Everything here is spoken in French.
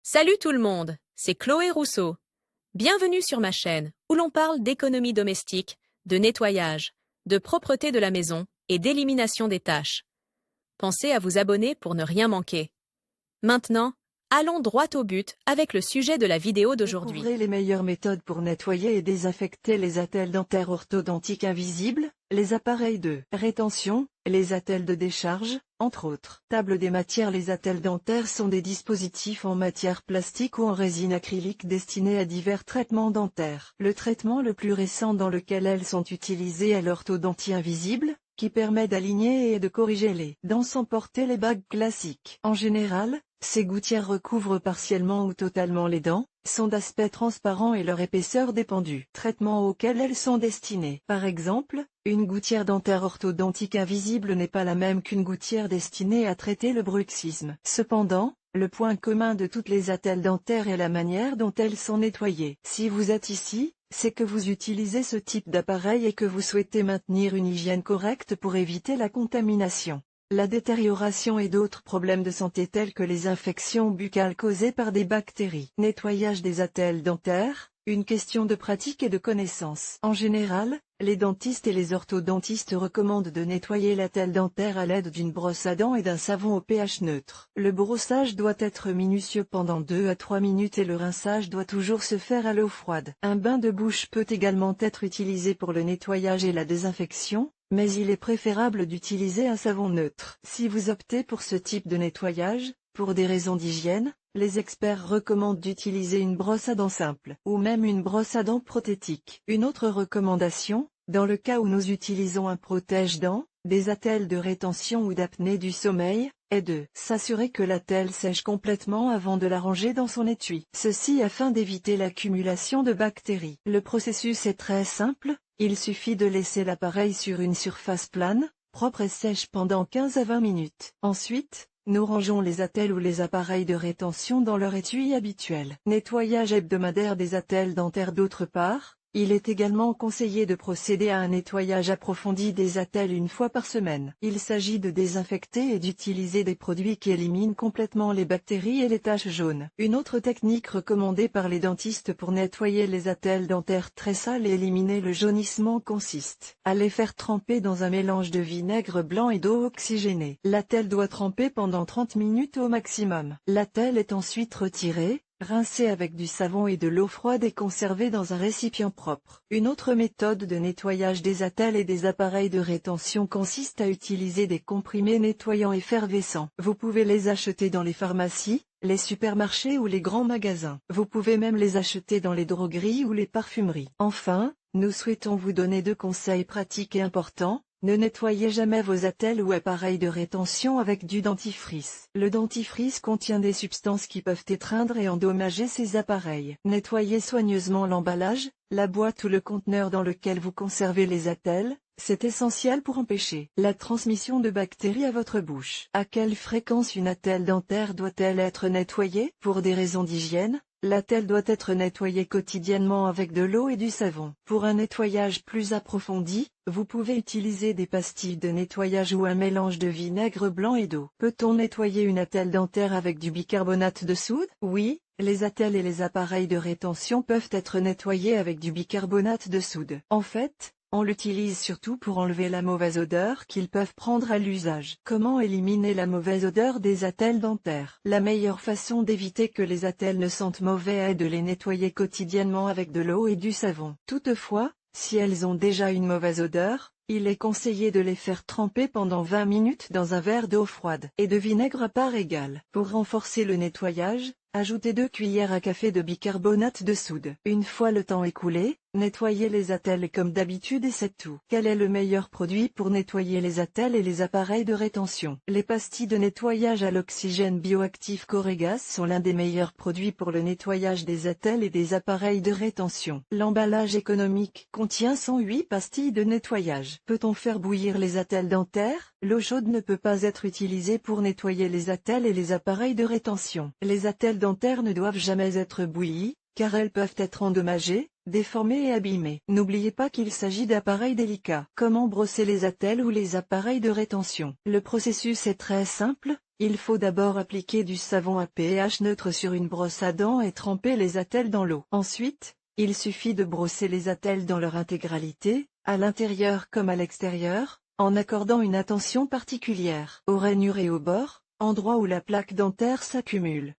Salut tout le monde, c'est Chloé Rousseau. Bienvenue sur ma chaîne où l'on parle d'économie domestique, de nettoyage, de propreté de la maison et d'élimination des tâches. Pensez à vous abonner pour ne rien manquer. Maintenant, allons droit au but avec le sujet de la vidéo d'aujourd'hui. Découvrez les meilleures méthodes pour nettoyer et désinfecter les attelles dentaires orthodontiques invisibles, les appareils de rétention, les attelles de décharge, entre autres. Table des matières. Les attelles dentaires sont des dispositifs en matière plastique ou en résine acrylique destinés à divers traitements dentaires. Le traitement le plus récent dans lequel elles sont utilisées est l'orthodontie invisible, qui permet d'aligner et de corriger les dents sans porter les bagues classiques. En général, ces gouttières recouvrent partiellement ou totalement les dents, sont d'aspect transparent et leur épaisseur dépend du traitement auquel elles sont destinées. Par exemple, une gouttière dentaire orthodontique invisible n'est pas la même qu'une gouttière destinée à traiter le bruxisme. Cependant, le point commun de toutes les attelles dentaires est la manière dont elles sont nettoyées. Si vous êtes ici, c'est que vous utilisez ce type d'appareil et que vous souhaitez maintenir une hygiène correcte pour éviter la contamination, la détérioration et d'autres problèmes de santé tels que les infections buccales causées par des bactéries. Nettoyage des attelles dentaires, une question de pratique et de connaissance. En général, les dentistes et les orthodontistes recommandent de nettoyer l'attelle dentaire à l'aide d'une brosse à dents et d'un savon au pH neutre. Le brossage doit être minutieux pendant 2 à 3 minutes et le rinçage doit toujours se faire à l'eau froide. Un bain de bouche peut également être utilisé pour le nettoyage et la désinfection, mais il est préférable d'utiliser un savon neutre. Si vous optez pour ce type de nettoyage, pour des raisons d'hygiène, les experts recommandent d'utiliser une brosse à dents simple, ou même une brosse à dents prothétique. Une autre recommandation, dans le cas où nous utilisons un protège-dents, des attelles de rétention ou d'apnée du sommeil, est de s'assurer que l'attelle sèche complètement avant de la ranger dans son étui. Ceci afin d'éviter l'accumulation de bactéries. Le processus est très simple, il suffit de laisser l'appareil sur une surface plane, propre et sèche pendant 15 à 20 minutes. Ensuite, nous rangeons les attelles ou les appareils de rétention dans leur étui habituel. Nettoyage hebdomadaire des attelles dentaires. D'autre part, il est également conseillé de procéder à un nettoyage approfondi des attelles une fois par semaine. Il s'agit de désinfecter et d'utiliser des produits qui éliminent complètement les bactéries et les taches jaunes. Une autre technique recommandée par les dentistes pour nettoyer les attelles dentaires très sales et éliminer le jaunissement consiste à les faire tremper dans un mélange de vinaigre blanc et d'eau oxygénée. L'attelle doit tremper pendant 30 minutes au maximum. L'attelle est ensuite retirée, rincée avec du savon et de l'eau froide et conservée dans un récipient propre. Une autre méthode de nettoyage des attelles et des appareils de rétention consiste à utiliser des comprimés nettoyants effervescents. Vous pouvez les acheter dans les pharmacies, les supermarchés ou les grands magasins. Vous pouvez même les acheter dans les drogueries ou les parfumeries. Enfin, nous souhaitons vous donner 2 conseils pratiques et importants. Ne nettoyez jamais vos attelles ou appareils de rétention avec du dentifrice. Le dentifrice contient des substances qui peuvent étreindre et endommager ces appareils. Nettoyez soigneusement l'emballage, la boîte ou le conteneur dans lequel vous conservez les attelles. C'est essentiel pour empêcher la transmission de bactéries à votre bouche. À quelle fréquence une attelle dentaire doit-elle être nettoyée? Pour des raisons d'hygiène, l'attelle doit être nettoyée quotidiennement avec de l'eau et du savon. Pour un nettoyage plus approfondi, vous pouvez utiliser des pastilles de nettoyage ou un mélange de vinaigre blanc et d'eau. Peut-on nettoyer une attelle dentaire avec du bicarbonate de soude? Oui, les attelles et les appareils de rétention peuvent être nettoyés avec du bicarbonate de soude. En fait, on l'utilise surtout pour enlever la mauvaise odeur qu'ils peuvent prendre à l'usage. Comment éliminer la mauvaise odeur des attelles dentaires? La meilleure façon d'éviter que les attelles ne sentent mauvais est de les nettoyer quotidiennement avec de l'eau et du savon. Toutefois, si elles ont déjà une mauvaise odeur, il est conseillé de les faire tremper pendant 20 minutes dans un verre d'eau froide et de vinaigre à part égale. Pour renforcer le nettoyage, ajoutez 2 cuillères à café de bicarbonate de soude. Une fois le temps écoulé, nettoyez les attelles comme d'habitude et c'est tout. Quel est le meilleur produit pour nettoyer les attelles et les appareils de rétention? Les pastilles de nettoyage à l'oxygène bioactif Corregas sont l'un des meilleurs produits pour le nettoyage des attelles et des appareils de rétention. L'emballage économique contient 108 pastilles de nettoyage. Peut-on faire bouillir les attelles dentaires? L'eau chaude ne peut pas être utilisée pour nettoyer les attelles et les appareils de rétention. Les attelles dentaires ne doivent jamais être bouillies, car elles peuvent être endommagées, déformées et abîmées. N'oubliez pas qu'il s'agit d'appareils délicats. Comment brosser les attelles ou les appareils de rétention? Le processus est très simple, Il faut d'abord appliquer du savon à pH neutre sur une brosse à dents et tremper les attelles dans l'eau. Ensuite, il suffit de brosser les attelles dans leur intégralité, à l'intérieur comme à l'extérieur, en accordant une attention particulière aux rainures et aux bords, endroits où la plaque dentaire s'accumule.